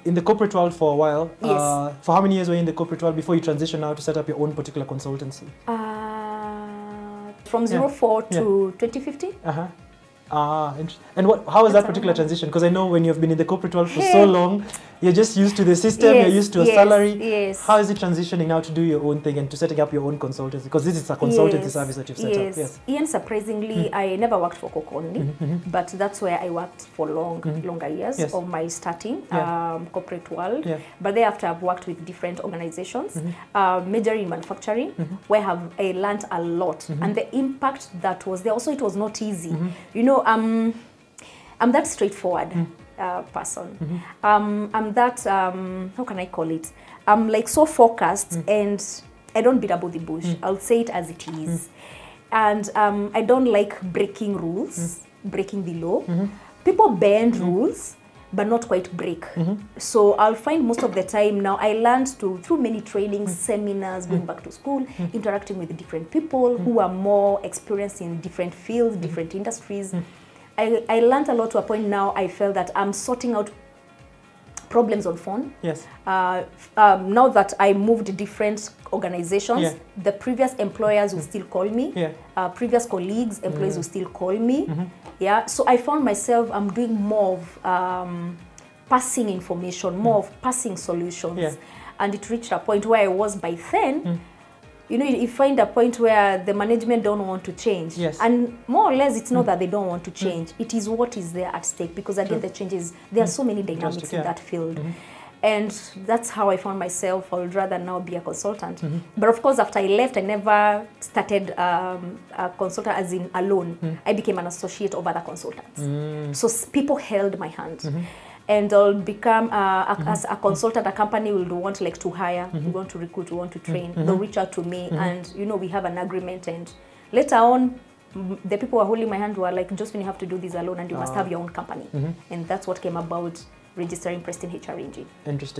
in the corporate world for a while. Yes. For how many years were you in the corporate world before you transitioned now to set up your own particular consultancy? From 04 to 2015. And how was that particular transition? Because I know when you've been in the corporate world for so long, you're just used to the system, you're used to a salary. Yes. How is it transitioning now to do your own thing and to setting up your own consultancy? Because this is a consultancy service that you've set up. Yes. Ian, surprisingly, I never worked for Coke only, but that's where I worked for longer years of my starting corporate world. But thereafter, I've worked with different organizations, majorly in manufacturing, where I learned a lot. And the impact that was there, also it was not easy. You know, I'm that straightforward person. I'm that, how can I call it? I'm like so focused and I don't beat about the bush. I'll say it as it is. And I don't like breaking rules, breaking the law. People bend rules, but not quite break. So I'll find most of the time now, I learned through many trainings, seminars, going back to school, interacting with different people who are more experienced in different fields, different industries. I learned a lot to a point now I felt that I'm sorting out problems on phone. Yes. Now that I moved different organizations, the previous employers will still call me. Previous colleagues, employees will still call me. So I found myself, I'm doing more of passing information, more of passing solutions. And it reached a point where I was by then, you know, you find a point where the management don't want to change. And more or less, it's not that they don't want to change. It is what is there at stake. Because again, the changes, there are so many dynamics in that field. And that's how I found myself. I would rather now be a consultant. But of course, after I left, I never started a consultant as in alone. I became an associate of other consultants. So people held my hand. And I'll become, as a consultant, a company will want like to hire, we want to recruit, we want to train. They'll reach out to me and, you know, we have an agreement. And later on, the people who are holding my hand were like, Josephine, you have to do this alone and you must have your own company. And that's what came about registering Prestine HR Engine. Interesting.